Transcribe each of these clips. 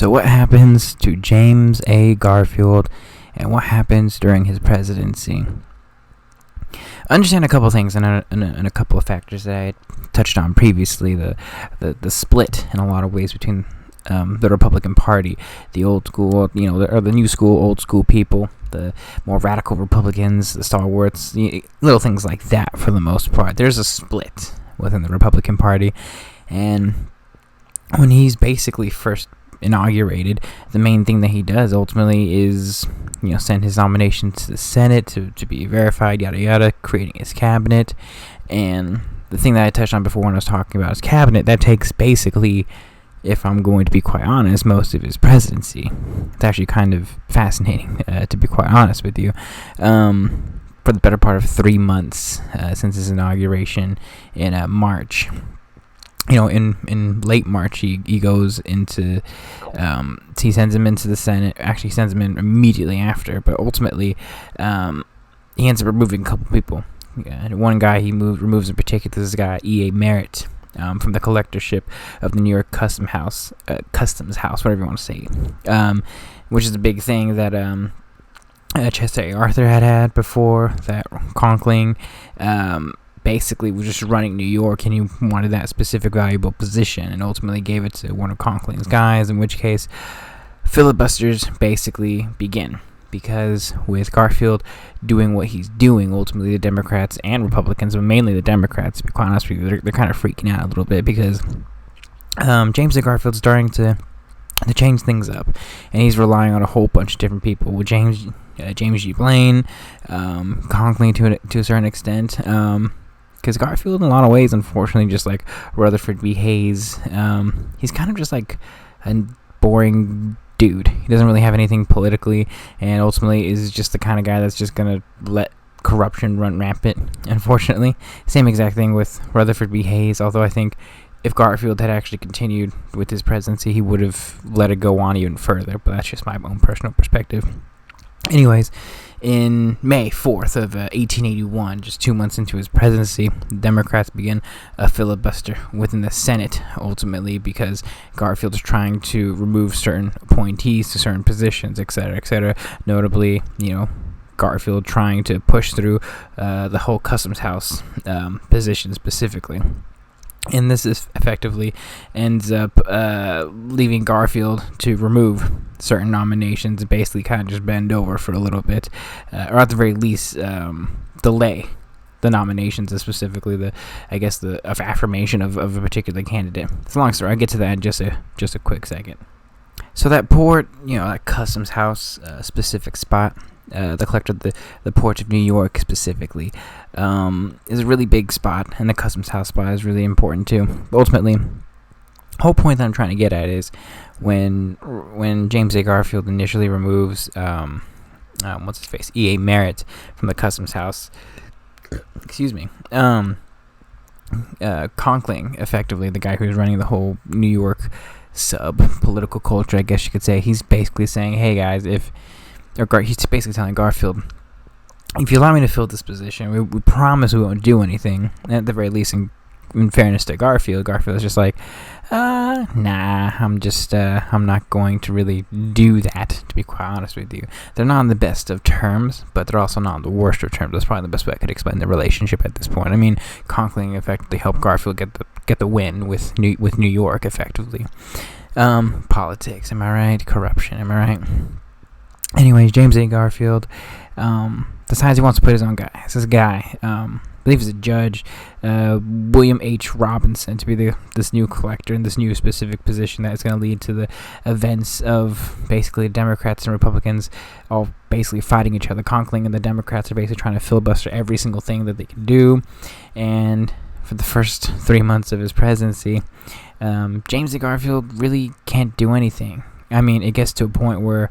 So what happens to James A. Garfield, and what happens during his presidency? Understand a couple of things and a couple of factors that I touched on previously. The split in a lot of ways between the Republican Party, the old school, or the new school, old school people, the more radical Republicans, the stalwarts, little things like that. For the most part, there's a split within the Republican Party, and when he's basically first inaugurated, the main thing that he does ultimately is send his nomination to the Senate to be verified, yada yada, creating his cabinet. And the thing that I touched on before when I was talking about his cabinet, that takes basically, if I'm going to be quite honest, most of his presidency. It's actually kind of fascinating, to be quite honest with you. For the better part of 3 months since his inauguration in March. In late March, he goes into, he sends him into the Senate. Actually, he sends him in immediately after, but ultimately, he ends up removing a couple people. One guy he removes in particular, this guy, E.A. Merritt, from the collectorship of the New York Customs House, whatever you want to say, which is a big thing that Chester A. Arthur had before, that Conkling basically was just running New York, and he wanted that specific valuable position, and ultimately gave it to one of Conkling's guys, in which case filibusters basically begin. Because with Garfield doing what he's doing, ultimately the Democrats and Republicans, but mainly the Democrats, to be quite honest with you, they're kind of freaking out a little bit, because James A. Garfield's starting to change things up, and he's relying on a whole bunch of different people. With James G. Blaine, Conkling to a certain extent, because Garfield, in a lot of ways, unfortunately, just like Rutherford B. Hayes, he's kind of just like a boring dude. He doesn't really have anything politically, and ultimately is just the kind of guy that's just going to let corruption run rampant, unfortunately. Same exact thing with Rutherford B. Hayes, although I think if Garfield had actually continued with his presidency, he would have let it go on even further, but that's just my own personal perspective. Anyways, in May 4th of 1881, just 2 months into his presidency, the Democrats begin a filibuster within the Senate, ultimately, because Garfield is trying to remove certain appointees to certain positions, etc., etc. Notably, Garfield trying to push through the whole Customs House position specifically. And this is effectively ends up leaving Garfield to remove certain nominations, basically kind of just bend over for a little bit, or at the very least delay the nominations, specifically the affirmation of a particular candidate. It's a long story. I'll get to that in just a quick second. So that port, that Customs House specific spot, the collector, the Port of New York specifically, is a really big spot, and the Customs House spot is really important too. But ultimately, the whole point that I'm trying to get at is when James A. Garfield initially removes E.A. Merritt from the Customs House, Conkling, effectively the guy who's running the whole New York sub-political culture, I guess you could say, he's basically saying, hey guys, he's basically telling Garfield, if you allow me to fill this position, we promise we won't do anything. And at the very least, in fairness to Garfield is just like, nah, I'm not going to really do that, to be quite honest with you. They're not on the best of terms, but they're also not on the worst of terms. That's probably the best way I could explain the relationship at this point. I mean, Conkling effectively helped Garfield get the win with New York, effectively. Politics, am I right? Corruption, am I right? Anyways, James A. Garfield decides he wants to put his own guy. It's this guy, I believe he's a judge, William H. Robinson, to be this new collector in this new specific position that is going to lead to the events of basically Democrats and Republicans all basically fighting each other. Conkling and the Democrats are basically trying to filibuster every single thing that they can do. And for the first 3 months of his presidency, James A. Garfield really can't do anything. I mean, it gets to a point where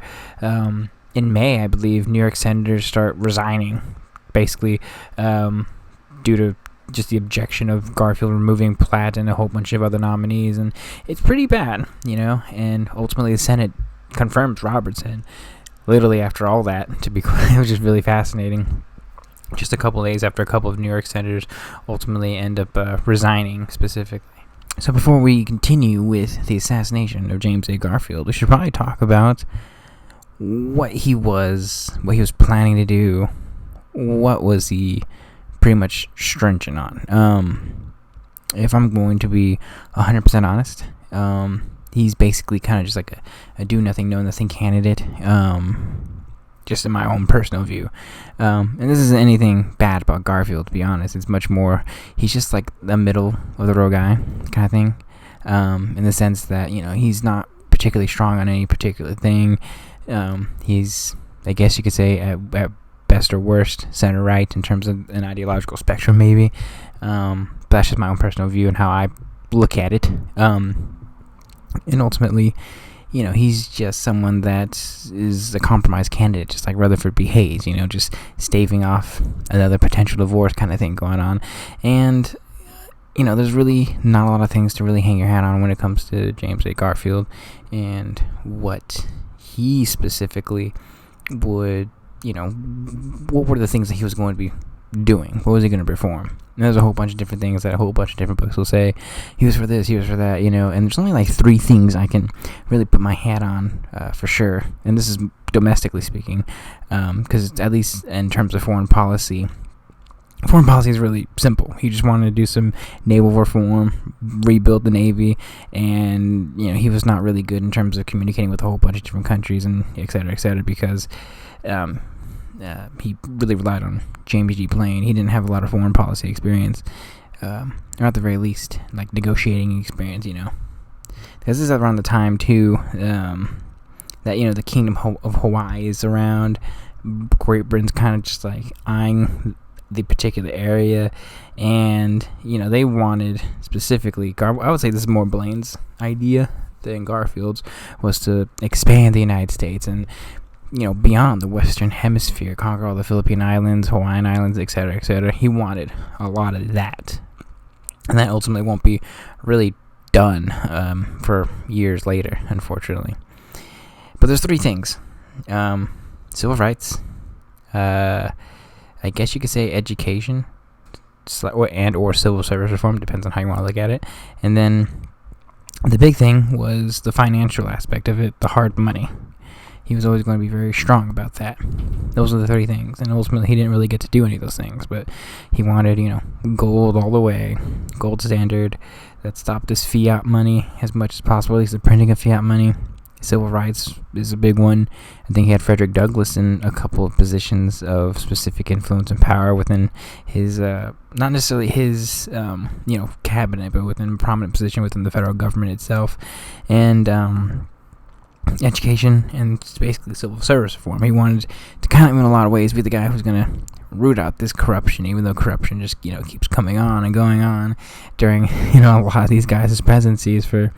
in May, I believe, New York senators start resigning, basically due to just the objection of Garfield removing Platt and a whole bunch of other nominees, and it's pretty bad, and ultimately the Senate confirms Robertson literally after all that, it was just really fascinating. Just a couple days after a couple of New York senators ultimately end up resigning specifically. So before we continue with the assassination of James A. Garfield, we should probably talk about what he was planning to do. What was he pretty much stringent on? If I'm going to be 100% honest, he's basically kind of just like a do-nothing, know-nothing candidate, just in my own personal view. And this isn't anything bad about Garfield, to be honest. It's much more, he's just like the middle-of-the-road guy kind of thing, in the sense that, he's not particularly strong on any particular thing. He's, I guess you could say, at best or worst, center-right in terms of an ideological spectrum, maybe. But that's just my own personal view and how I look at it. And ultimately, he's just someone that is a compromise candidate, just like Rutherford B. Hayes, just staving off another potential divorce kind of thing going on. And, there's really not a lot of things to really hang your hat on when it comes to James A. Garfield and what he specifically would, what were the things that he was going to be doing? What was he going to perform? And there's a whole bunch of different things that a whole bunch of different books will say. He was for this, he was for that, and there's only like 3 things I can really put my hat on for sure. And this is domestically speaking, because at least in terms of foreign policy is really simple. He just wanted to do some naval reform, rebuild the Navy, and he was not really good in terms of communicating with a whole bunch of different countries and et cetera, because he really relied on James G. Blaine. He didn't have a lot of foreign policy experience, or at the very least, like negotiating experience, Because this is around the time, too, that, the Kingdom of Hawaii is around. Great Britain's kind of just like eyeing the particular area, and, they wanted specifically, I would say this is more Blaine's idea than Garfield's, was to expand the United States and beyond the Western Hemisphere, conquer all the Philippine Islands, Hawaiian Islands, etc., etc. He wanted a lot of that. And that ultimately won't be really done for years later, unfortunately. But there's 3 things. Civil rights, I guess you could say education, or civil service reform, depends on how you want to look at it. And then the big thing was the financial aspect of it, the hard money. He was always going to be very strong about that. Those are the 3 things. And ultimately, he didn't really get to do any of those things. But he wanted, gold all the way, gold standard that stopped this fiat money as much as possible, at least the printing of fiat money. Civil rights is a big one. I think he had Frederick Douglass in a couple of positions of specific influence and power within his, not necessarily his, cabinet, but within a prominent position within the federal government itself. And, education and basically civil service reform. He wanted to kind of, in a lot of ways, be the guy who's going to root out this corruption, even though corruption just, keeps coming on and going on during, a lot of these guys' presidencies for,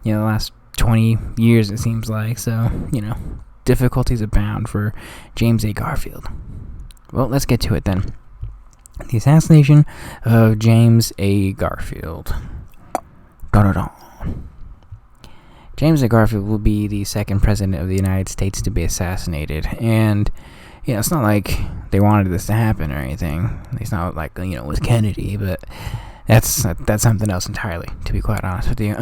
the last 20 years, it seems like. So, difficulties abound for James A. Garfield. Well, let's get to it then. The assassination of James A. Garfield. Da-da-da. James A. Garfield will be the 2nd president of the United States to be assassinated. And, it's not like they wanted this to happen or anything. It's not like, it was Kennedy, but that's something else entirely, to be quite honest with you.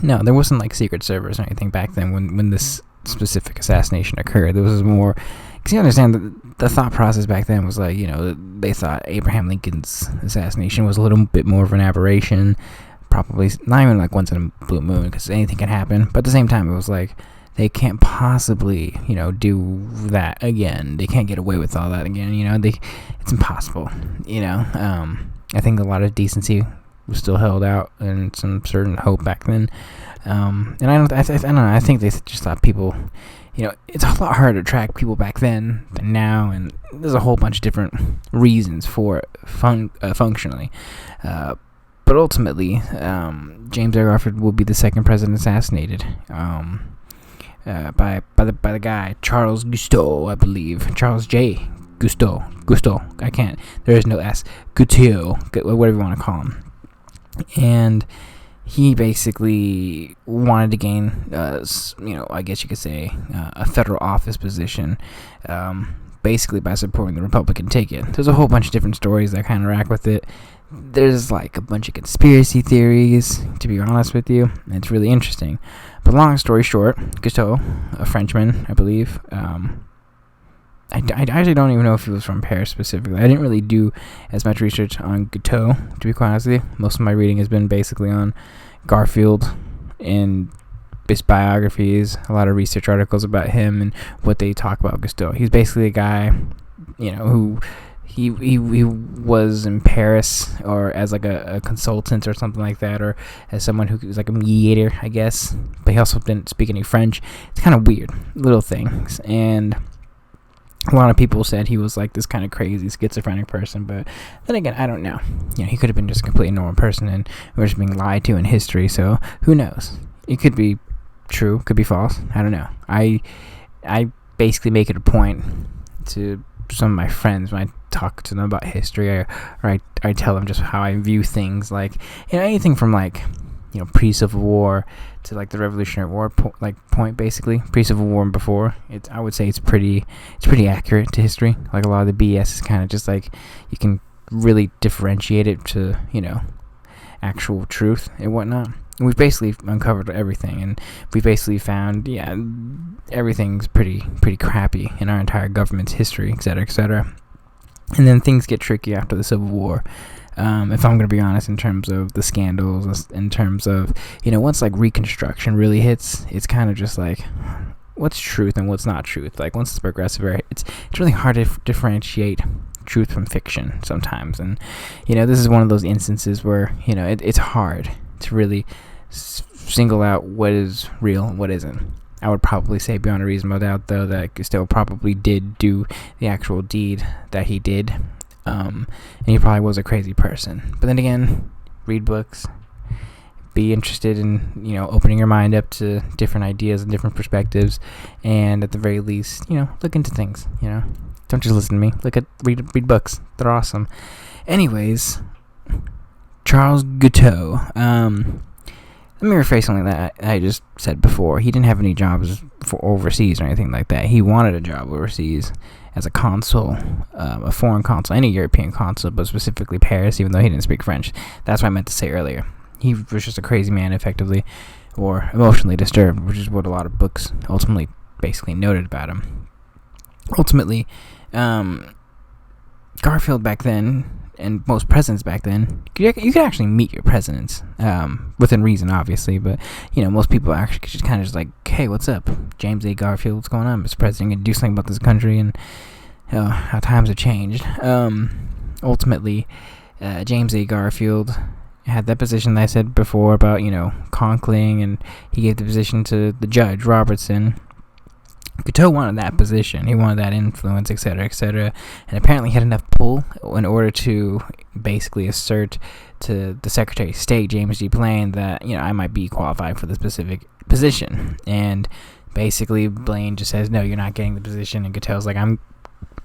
No, there wasn't like Secret Service or anything back then when this specific assassination occurred. There was more, because you understand that the thought process back then was like, they thought Abraham Lincoln's assassination was a little bit more of an aberration. Probably not even like once in a blue moon, because anything can happen. But at the same time, it was like they can't possibly, do that again. They can't get away with all that again. It's impossible. I think a lot of decency was still held out and some certain hope back then. And I don't know. I think they just thought people, it's a lot harder to track people back then than now, and there's a whole bunch of different reasons for it functionally. But ultimately, James A. Garfield will be the 2nd president assassinated by the guy Charles Gusteau, I believe. Charles J. Gusteau. I can't. There is no S. Gusteau, whatever you want to call him. And he basically wanted to gain, I guess you could say, a federal office position basically by supporting the Republican ticket. There's a whole bunch of different stories that kind of rack with it. There's like a bunch of conspiracy theories, to be honest with you, and it's really interesting. But long story short, Guiteau, a Frenchman, I believe, I actually don't even know if he was from Paris specifically. I didn't really do as much research on Guiteau, to be quite honest with you. Most of my reading has been basically on Garfield and his biographies, a lot of research articles about him and what they talk about Guiteau. He's basically a guy, who he was in Paris or as like a consultant or something like that, or as someone who was like a mediator, I guess. But he also didn't speak any French. It's kind of weird, little things. And a lot of people said he was like this kind of crazy schizophrenic person, but then again, I don't know. He could have been just a completely normal person, and we're just being lied to in history. So who knows? It could be true, could be false. I don't know. I basically make it a point to some of my friends when I talk to them about history, or I tell them just how I view things, like anything from like pre-Civil War to like the Revolutionary War point basically, pre-Civil War and before. I would say it's pretty accurate to history. Like a lot of the BS is kind of just like you can really differentiate it to actual truth and whatnot. And we've basically uncovered everything, and we basically found everything's pretty crappy in our entire government's history, etc., etc. And then things get tricky after the Civil War. If I'm going to be honest, in terms of the scandals, in terms of, once like Reconstruction really hits, it's kind of just like, what's truth and what's not truth? Like once it's progressive era, it's really hard to differentiate truth from fiction sometimes. And, this is one of those instances where, it's hard to really single out what is real and what isn't. I would probably say beyond a reasonable doubt, though, that Guiteau probably did do the actual deed that he did. And he probably was a crazy person. But then again, read books, be interested in, opening your mind up to different ideas and different perspectives, and at the very least, look into things, Don't just listen to me. Read books. They're awesome. Anyways, Charles Guiteau. Let me rephrase something that I just said before. He didn't have any jobs for overseas or anything like that. He wanted a job overseas as a consul, a foreign consul, any European consul, but specifically Paris, even though he didn't speak French. That's what I meant to say earlier. He was just a crazy man, effectively, or emotionally disturbed, which is what a lot of books ultimately basically noted about him. Ultimately, Garfield back then, and most presidents back then, you could actually meet your presidents, within reason, obviously, but, most people actually just kind of just like, hey, what's up? James A. Garfield, what's going on? Mr. President, you can do something about this country, and how times have changed. Ultimately, James A. Garfield had that position that I said before about, conkling, and he gave the position to the judge, Robertson. Guiteau wanted that position. He wanted that influence, etc., etc., and apparently he had enough pull in order to basically assert to the Secretary of State, James G. Blaine, that, I might be qualified for the specific position. And basically, Blaine just says, no, you're not getting the position, and Guiteau's like, I'm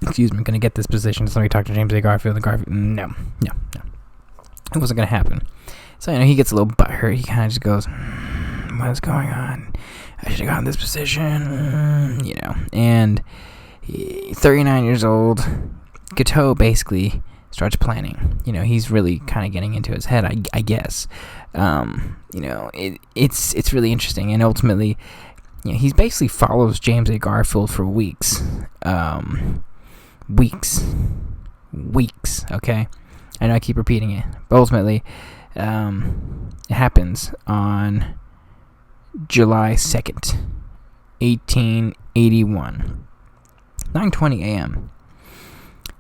going to get this position, so let me talk to James A. Garfield, and Garfield, no. It wasn't going to happen. So, he gets a little butthurt. He kind of just goes, what is going on? I should have gotten this position, and 39 years old, Guiteau basically starts planning. He's really kind of getting into his head, I guess. It's really interesting, and ultimately, he basically follows James A. Garfield for weeks. Weeks, okay? I know I keep repeating it, but ultimately, it happens on July 2nd, 1881, 9:20 a.m.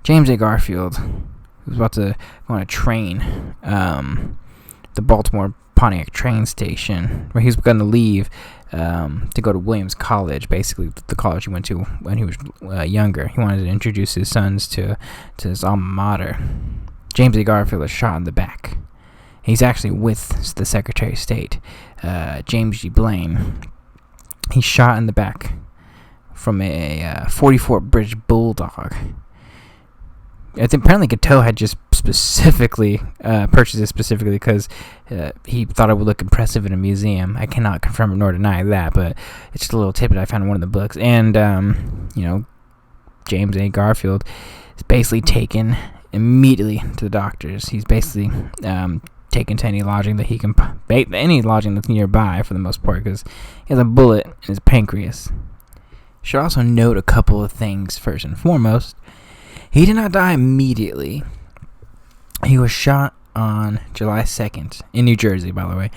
James A. Garfield, who was about to go on a train, the Baltimore Pontiac train station, where he was going to leave to go to Williams College, basically the college he went to when he was younger. He wanted to introduce his sons to his alma mater. James A. Garfield is shot in the back. He's actually with the Secretary of State, James G. Blaine. He's shot in the back from a 44 British Bulldog. I think apparently Guiteau had just specifically purchased it specifically because he thought it would look impressive in a museum. I cannot confirm nor deny that, but it's just a little tidbit I found in one of the books. And, James A. Garfield is basically taken immediately to the doctors. He's basically taken to any lodging that he can, any lodging that's nearby for the most part, because he has a bullet in his pancreas. Should also note a couple of things first and foremost. He did not die immediately. He was shot on July 2nd in New Jersey, by the way,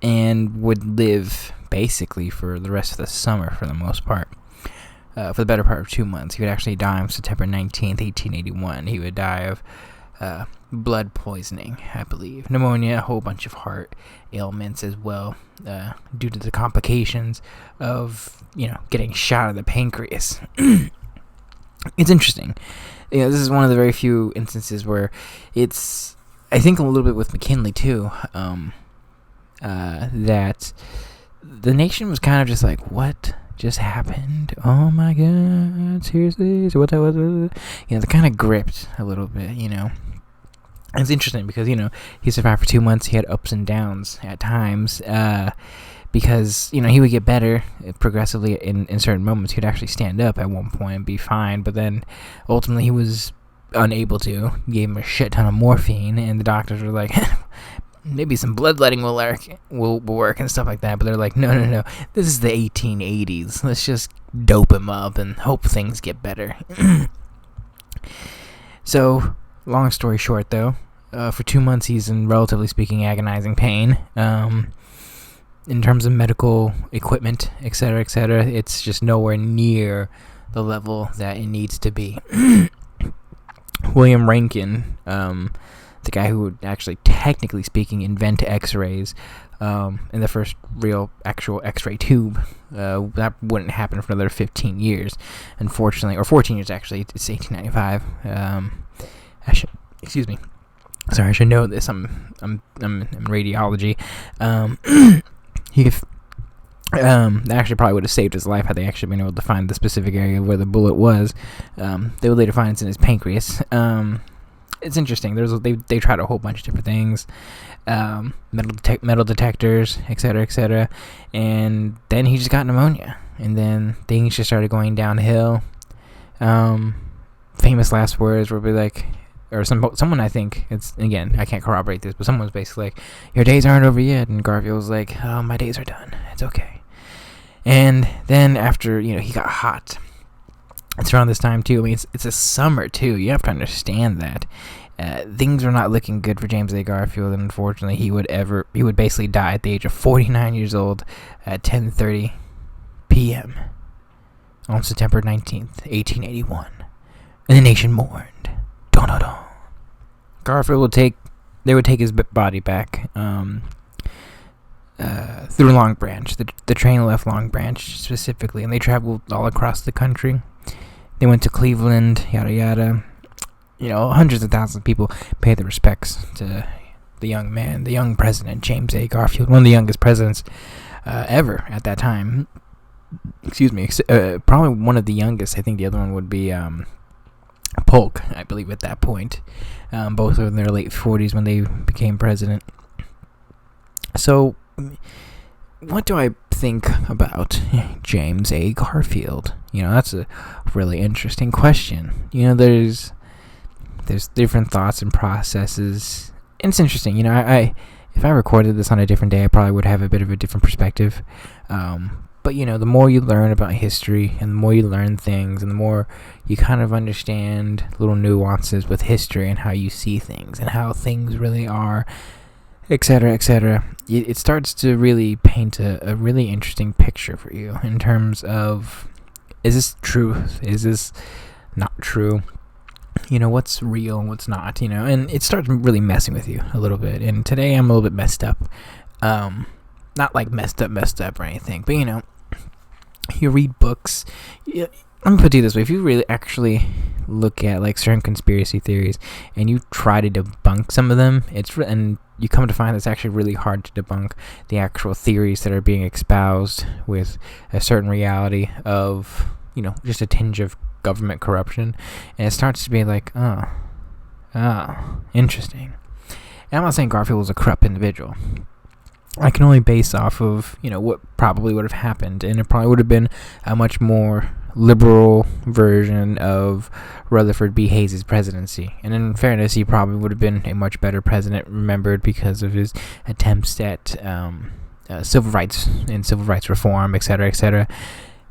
and would live basically for the rest of the summer for the most part. For the better part of 2 months. He would actually die on September 19th, 1881. He would die of blood poisoning, I believe. Pneumonia, a whole bunch of heart ailments as well, due to the complications of, getting shot in the pancreas. It's interesting. This is one of the very few instances where it's, I think a little bit with McKinley too, that the nation was kind of just like, what just happened? Oh my God, seriously? So what that was? They're kind of gripped a little bit, It's interesting because, he survived for 2 months. He had ups and downs at times, because, he would get better progressively in certain moments. He would actually stand up at one point and be fine, but then ultimately he was unable to. Gave him a shit ton of morphine, and the doctors were like, maybe some bloodletting will work and stuff like that, but they're like, no, this is the 1880s. Let's just dope him up and hope things get better. So, long story short, though, for 2 months he's in, relatively speaking, agonizing pain. In terms of medical equipment, etc., it's just nowhere near the level that it needs to be. William Rankin, the guy who would actually, technically speaking, invent X-rays, and the first real actual X-ray tube, that wouldn't happen for another 15 years, unfortunately, or 14 years actually. It's 1895. Excuse me. Sorry, I should know this. I'm in radiology. That actually probably would have saved his life had they actually been able to find the specific area where the bullet was. They would later find it's in his pancreas. It's interesting. They tried a whole bunch of different things, metal detectors, etc., and then he just got pneumonia, and then things just started going downhill. Famous last words were like, or someone, I think, it's, again, I can't corroborate this, but someone was basically like, your days aren't over yet, and Garfield was like, oh, my days are done, it's okay. And then after, he got hot. It's around this time too. I mean, it's a summer too. You have to understand that things were not looking good for James A. Garfield, and unfortunately, he would basically die at the age of 49 years old at 10:30 p.m. on September 19th, 1881, and the nation mourned. Dun dun dun. Garfield would take his body back through Long Branch. The train left Long Branch specifically, and they traveled all across the country. They went to Cleveland, yada yada. Hundreds of thousands of people paid their respects to the young man, the young president, James A. Garfield, one of the youngest presidents ever at that time. Excuse me, probably one of the youngest. I think the other one would be Polk, I believe, at that point. Both are in their late 40s when they became president. So, what do I think about James A. Garfield? That's a really interesting question. There's different thoughts and processes. It's interesting. If I recorded this on a different day, I probably would have a bit of a different perspective. But the more you learn about history, and the more you learn things, and the more you kind of understand little nuances with history and how you see things and how things really are, etc., it starts to really paint a really interesting picture for you in terms of, is this truth? Is this not true? What's real and what's not, and it starts really messing with you a little bit. And today I'm a little bit messed up. Not like messed up or anything, but you read books. I'm gonna put it this way: if you really actually look at like certain conspiracy theories and you try to debunk some of them, and you come to find it's actually really hard to debunk the actual theories that are being espoused with a certain reality of, just a tinge of government corruption, and it starts to be like, oh, interesting. And I'm not saying Garfield was a corrupt individual. I can only base off of, what probably would have happened, and it probably would have been a much more liberal version of Rutherford B. Hayes' presidency. And in fairness, he probably would have been a much better president, remembered because of his attempts at civil rights and civil rights reform, etc., etc.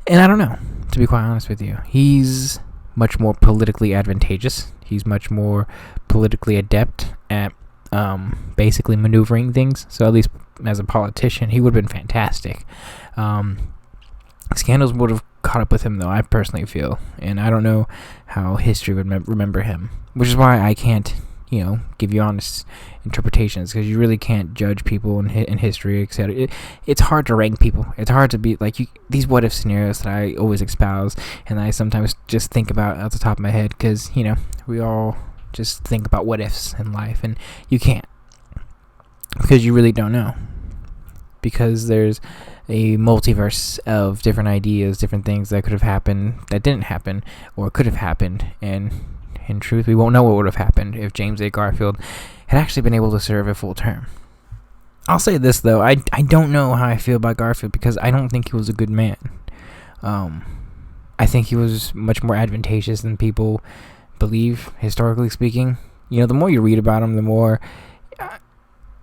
And I don't know, to be quite honest with you. He's much more politically advantageous. He's much more politically adept at basically maneuvering things. So at least as a politician, he would have been fantastic. Scandals would have caught up with him, though, I personally feel. And I don't know how history would remember him, which is why I can't, give you honest interpretations, because you really can't judge people in history, etc. It's hard to rank people. It's hard to be like these what if scenarios that I always espouse, and I sometimes just think about at the top of my head, because we all just think about what ifs in life, and you can't, because you really don't know, because there's a multiverse of different ideas, different things that could have happened that didn't happen, or could have happened, and in truth, we won't know what would have happened if James A. Garfield had actually been able to serve a full term. I'll say this, though. I don't know how I feel about Garfield, because I don't think he was a good man. I think he was much more advantageous than people believe, historically speaking. The more you read about him, the more...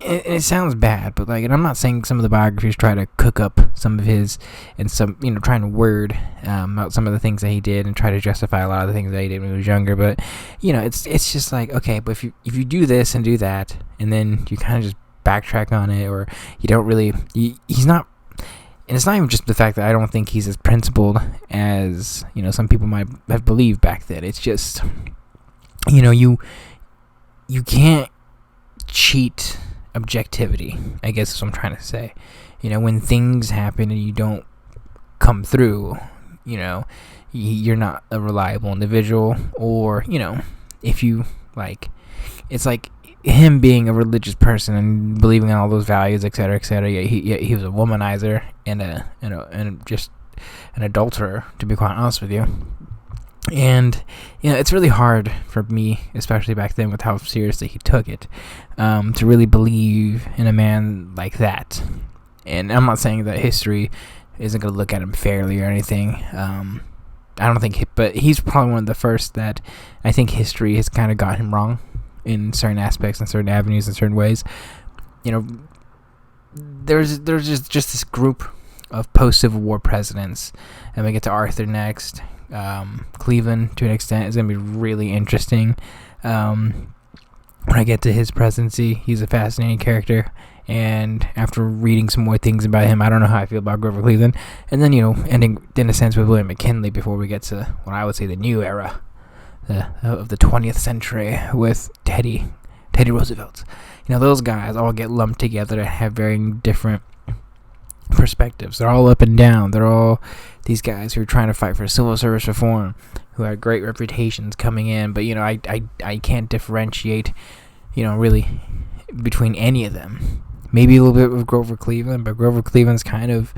It sounds bad, but and I'm not saying some of the biographies try to cook up some of his, and some, trying to word out some of the things that he did and try to justify a lot of the things that he did when he was younger. But it's just like, okay, but if you do this and do that, and then you kind of just backtrack on it, or you don't really, he's not. And it's not even just the fact that I don't think he's as principled as some people might have believed back then. It's just you can't cheat objectivity, I guess is what I'm trying to say. When things happen and you don't come through, you're not a reliable individual, or if you it's like him being a religious person and believing in all those values, etc., etc. He was a womanizer and just an adulterer, to be quite honest with you. And it's really hard for me, especially back then with how seriously he took it, to really believe in a man like that. And I'm not saying that history isn't going to look at him fairly or anything. I don't think, but he's probably one of the first that I think history has kind of got him wrong in certain aspects, in certain avenues, in certain ways. There's just this group of post-Civil War presidents, and we get to Arthur next. Cleveland, to an extent, is going to be really interesting. When I get to his presidency, he's a fascinating character, and after reading some more things about him, I don't know how I feel about Grover Cleveland. And then, ending in a sense with William McKinley before we get to what I would say the new era of the 20th century with Teddy Roosevelt. Those guys all get lumped together and have very different perspectives. They're all up and down. They're all these guys who are trying to fight for civil service reform, who had great reputations coming in, but I can't differentiate really between any of them. Maybe a little bit with Grover Cleveland, but Grover Cleveland's kind of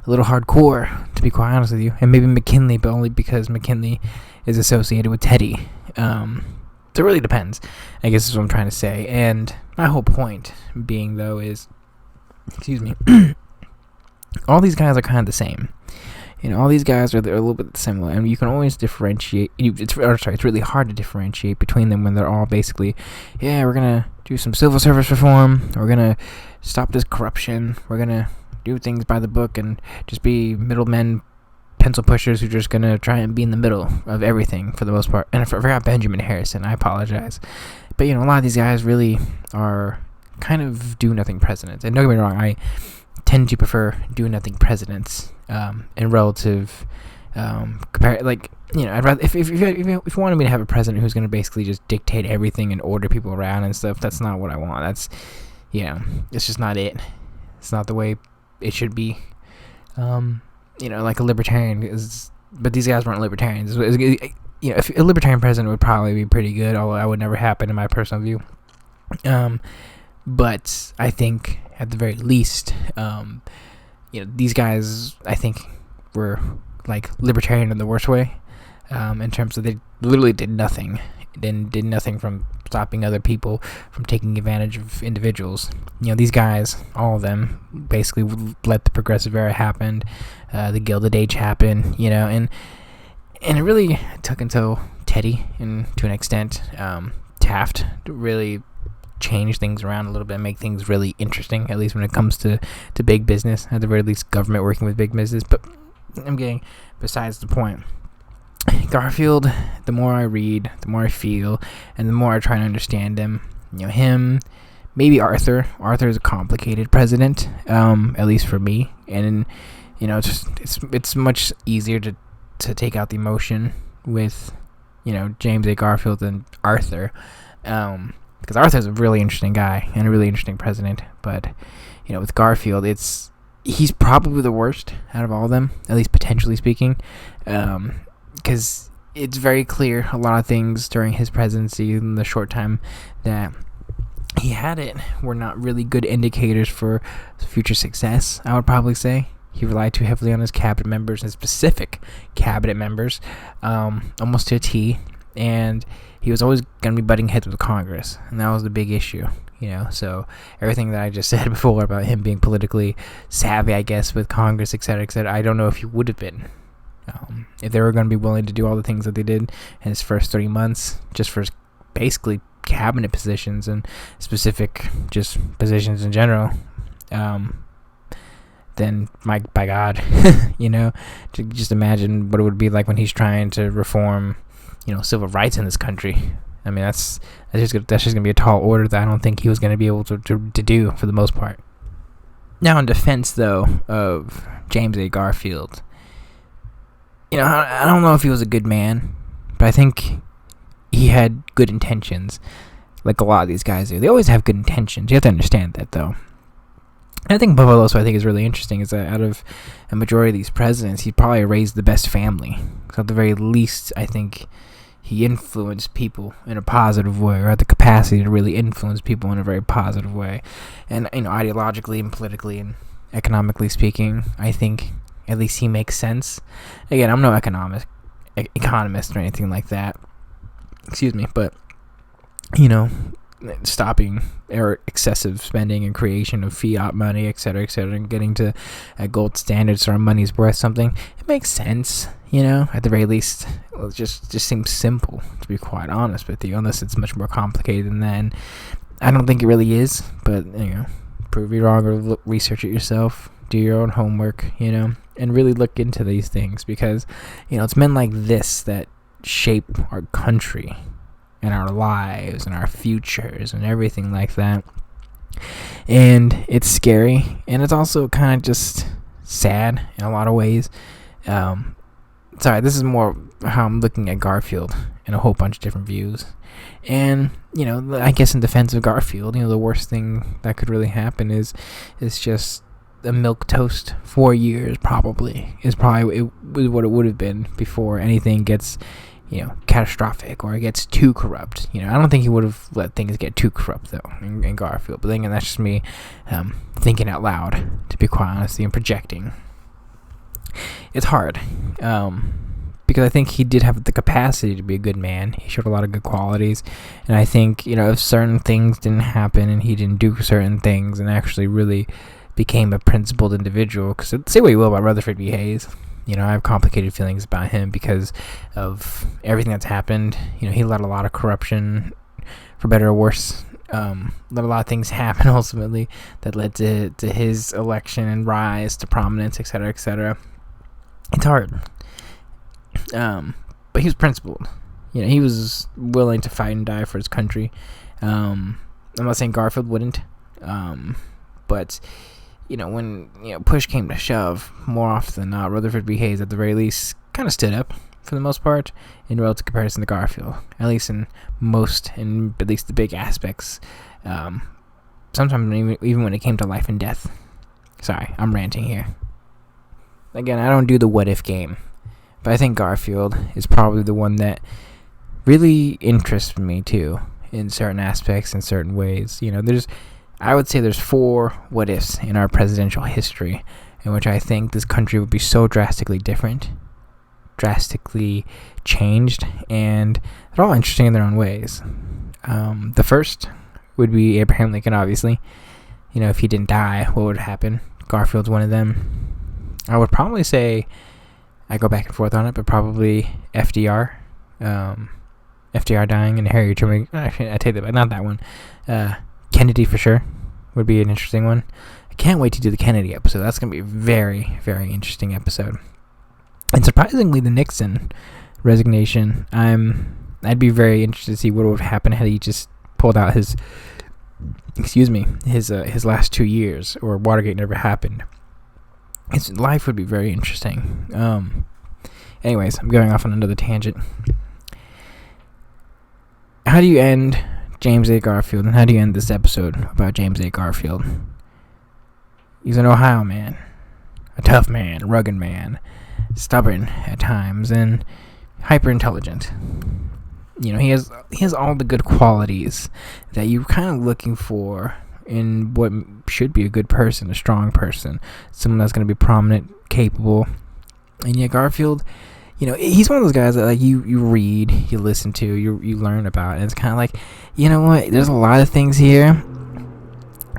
a little hardcore, to be quite honest with you. And maybe McKinley, but only because McKinley is associated with Teddy. So it really depends, I guess is what I'm trying to say. And my whole point being, though, is, excuse me, all these guys are kind of the same. All these guys are a little bit similar, and you can always differentiate. It's really hard to differentiate between them when they're all basically, yeah, we're gonna do some civil service reform, we're gonna stop this corruption, we're gonna do things by the book, and just be middlemen, pencil pushers who are just gonna try and be in the middle of everything for the most part. And I forgot Benjamin Harrison. I apologize, but a lot of these guys really are kind of do-nothing presidents. And don't get me wrong, I tend to prefer do-nothing presidents in relative compare. I'd rather if you wanted me to have a president who's going to basically just dictate everything and order people around and stuff, that's not what I want. That's it's just not it. It's not the way it should be. Like a libertarian is, but these guys weren't libertarians. If a libertarian president would probably be pretty good, although that would never happen in my personal view. But I think at the very least, these guys, I think, were libertarian in the worst way, in terms of they literally did nothing. Did nothing from stopping other people from taking advantage of individuals. These guys, all of them, basically let the progressive era happen, the Gilded Age happen, and And it really took until Teddy, and to an extent, Taft, to really change things around a little bit, make things really interesting, at least when it comes to big business, at the very least government working with big business. But I'm getting besides the point. Garfield, the more I read, the more I feel, and the more I try to understand him. Him, maybe Arthur. Arthur is a complicated president, at least for me. And it's much easier to take out the emotion with James A. Garfield than Arthur, because Arthur's a really interesting guy and a really interesting president. But with Garfield, he's probably the worst out of all of them, at least potentially speaking, because it's very clear a lot of things during his presidency in the short time that he had it were not really good indicators for future success, I would probably say. He relied too heavily on his cabinet members, and specific cabinet members, almost to a T, and he was always going to be butting heads with Congress, and that was the big issue. So everything that I just said before about him being politically savvy, I guess, with Congress, etc., I don't know if he would have been. If they were going to be willing to do all the things that they did in his first 3 months, just for basically cabinet positions and specific just positions in general, then by God, to just imagine what it would be like when he's trying to reform, civil rights in this country. I mean, that's just gonna be a tall order that I don't think he was gonna be able to do for the most part. Now, in defense though of James A. Garfield, I don't know if he was a good man, but I think he had good intentions, like a lot of these guys do. They always have good intentions. You have to understand that, though. And I think above all else, what I think is really interesting is that out of a majority of these presidents, he probably raised the best family. So at the very least, I think he influenced people in a positive way, or had the capacity to really influence people in a very positive way. And, ideologically and politically and economically speaking, I think at least he makes sense. Again, I'm no economist or anything like that. Excuse me, but, stopping or excessive spending and creation of fiat money, etc., and getting to a gold standard so our money's worth something, it makes sense, at the very least. Well, it just seems simple, to be quite honest with you, unless it's much more complicated than that. And I don't think it really is, but, prove me wrong or research it yourself, do your own homework, and really look into these things, because, it's men like this that shape our country and our lives and our futures and everything like that. And it's scary, and it's also kind of just sad in a lot of ways. Sorry, this is more how I'm looking at Garfield in a whole bunch of different views. And, I guess in defense of Garfield, the worst thing that could really happen is just a milquetoast 4 years, probably what it would have been before anything gets catastrophic or it gets too corrupt. I don't think he would have let things get too corrupt though in Garfield. But then again, that's just me thinking out loud, to be quite honest, and projecting. It's hard because I think he did have the capacity to be a good man. He showed a lot of good qualities, and I think if certain things didn't happen and he didn't do certain things and actually really became a principled individual, because say what you will about Rutherford B. Hayes, I have complicated feelings about him because of everything that's happened. He let a lot of corruption, for better or worse, let a lot of things happen ultimately that led to his election and rise to prominence, etc., etc. It's hard. But he was principled. He was willing to fight and die for his country. I'm not saying Garfield wouldn't, but when push came to shove, more often than not, Rutherford B. Hayes at the very least kind of stood up for the most part in relative comparison to Garfield, at least in at least the big aspects. Sometimes even when it came to life and death. Sorry, I'm ranting here. Again, I don't do the what if game, but I think Garfield is probably the one that really interests me too in certain aspects, in certain ways. I would say there's 4 what ifs in our presidential history in which I think this country would be so drastically different, drastically changed, and they're all interesting in their own ways. The first would be Abraham Lincoln, obviously. If he didn't die, what would happen? Garfield's one of them. I would probably say I go back and forth on it, but probably FDR. FDR dying and Harry Truman. Actually, I take that back. Not that one. Kennedy for sure would be an interesting one. I can't wait to do the Kennedy episode. That's going to be a very, very interesting episode. And surprisingly, the Nixon resignation, I'd be very interested to see what would happen had he just pulled out his last 2 years, or Watergate never happened. His life would be very interesting. Anyways, I'm going off on another tangent. How do you end James A. Garfield, and how do you end this episode about James A. Garfield? He's an Ohio man, a tough man, a rugged man, stubborn at times, and hyper intelligent. You know, he has all the good qualities that you're kind of looking for in what should be a good person, a strong person, someone that's going to be prominent, capable. And yet Garfield, you know, he's one of those guys that like you read, you listen to, you learn about, and it's kind of like, you know what? There's a lot of things here,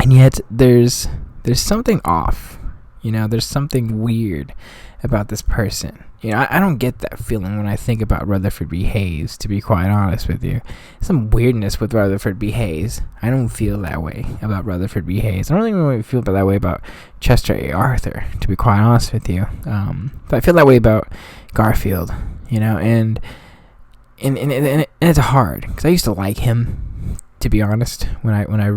and yet there's something off. You know, there's something weird about this person. You know, I don't get that feeling when I think about Rutherford B. Hayes, to be quite honest with you. Some weirdness with Rutherford B. Hayes. I don't feel that way about Rutherford B. Hayes. I don't even really feel that way about Chester A. Arthur, to be quite honest with you. But I feel that way about Garfield, you know, and it's hard, because I used to like him, to be honest, when I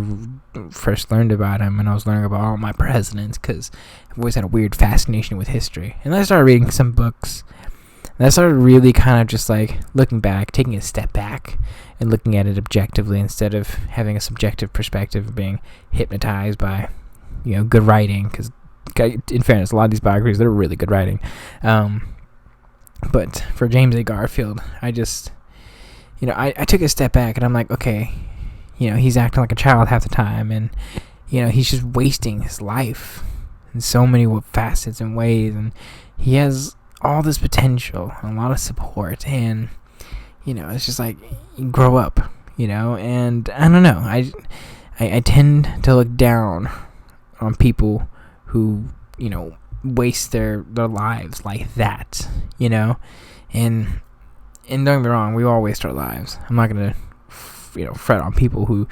first learned about him, and I was learning about all my presidents, because I've always had a weird fascination with history. And then I started reading some books, and I started really kind of just like looking back, taking a step back, and looking at it objectively instead of having a subjective perspective, being hypnotized by, you know, good writing. Because in fairness, a lot of these biographies, they're really good writing. But for James A. Garfield, I just, you know, I took a step back, and I'm like, okay, you know, he's acting like a child half the time, and, you know, he's just wasting his life in so many facets and ways, and he has all this potential and a lot of support, and, you know, it's just like, you grow up, you know, and I don't know, I tend to look down on people who, you know, waste their lives like that, you know, and don't get me wrong, we all waste our lives. I'm not gonna, you know, fret on people who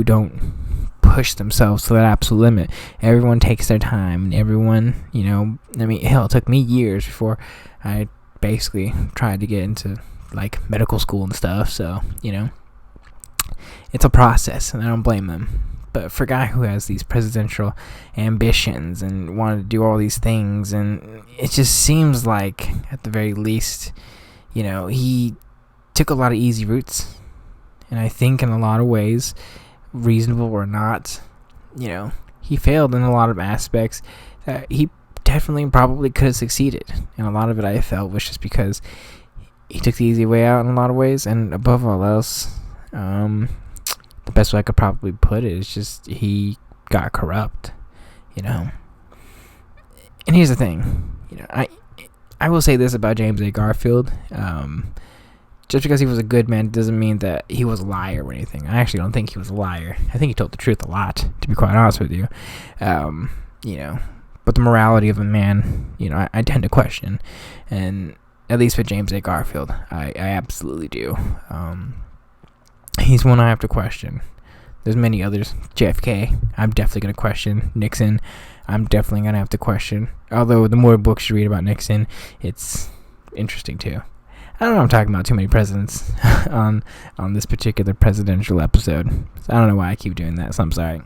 don't push themselves to that absolute limit. Everyone takes their time, and everyone, you know, I mean, hell, it took me years before I basically tried to get into like medical school and stuff. So, you know, it's a process, and I don't blame them. But for a guy who has these presidential ambitions and wanted to do all these things, and it just seems like, at the very least, you know, he took a lot of easy routes. And I think in a lot of ways, reasonable or not, you know, he failed in a lot of aspects. He definitely probably could have succeeded. And a lot of it, I felt, was just because he took the easy way out in a lot of ways. And above all else, the best way I could probably put it is just he got corrupt, you know. And here's the thing, you know, I will say this about James A. Garfield. Just because he was a good man doesn't mean that he was a liar or anything. I actually don't think he was a liar. I think he told the truth a lot, to be quite honest with you. You know, but the morality of a man, you know, I tend to question. And at least with James A. Garfield, I absolutely do. He's one I have to question. There's many others. JFK, I'm definitely going to question. Nixon, I'm definitely going to have to question. Although the more books you read about Nixon, it's interesting too. I don't know, I'm talking about too many presidents on this particular presidential episode. So I don't know why I keep doing that, so I'm sorry.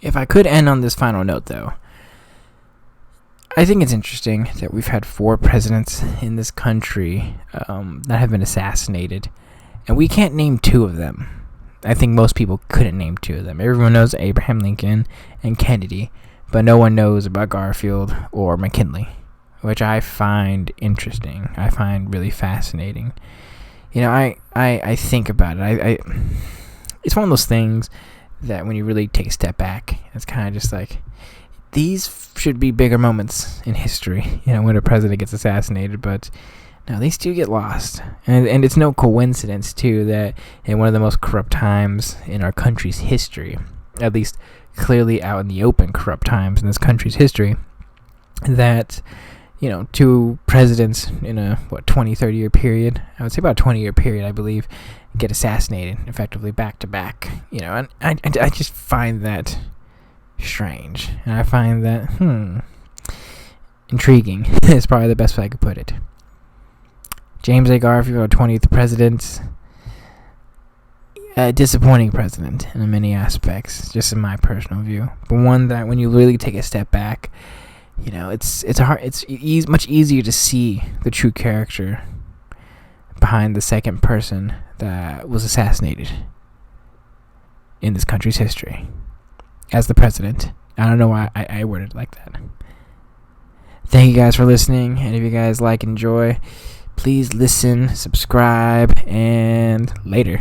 If I could end on this final note, though, I think it's interesting that we've had 4 presidents in this country that have been assassinated, and we can't name 2 of them. I think most people couldn't name 2 of them. Everyone knows Abraham Lincoln and Kennedy, but no one knows about Garfield or McKinley, which I find interesting. I find really fascinating. You know, I think about it. It's one of those things that when you really take a step back, it's kind of just like, these should be bigger moments in history, you know, when a president gets assassinated, but no, these 2 get lost. And it's no coincidence, too, that in one of the most corrupt times in our country's history, at least clearly out in the open corrupt times in this country's history, that two presidents in a 20, 30-year period. I would say about a 20-year period, I believe, get assassinated effectively back to back. And I just find that strange, and I find that intriguing is probably the best way I could put it. James A Garfield, our 20th president, a disappointing president in many aspects, just in my personal view, but one that when you really take a step back, it's much easier to see the true character behind the second person that was assassinated in this country's history as the president. I don't know why I worded it like that. Thank you guys for listening, and if you guys like and enjoy, please listen, subscribe, and later.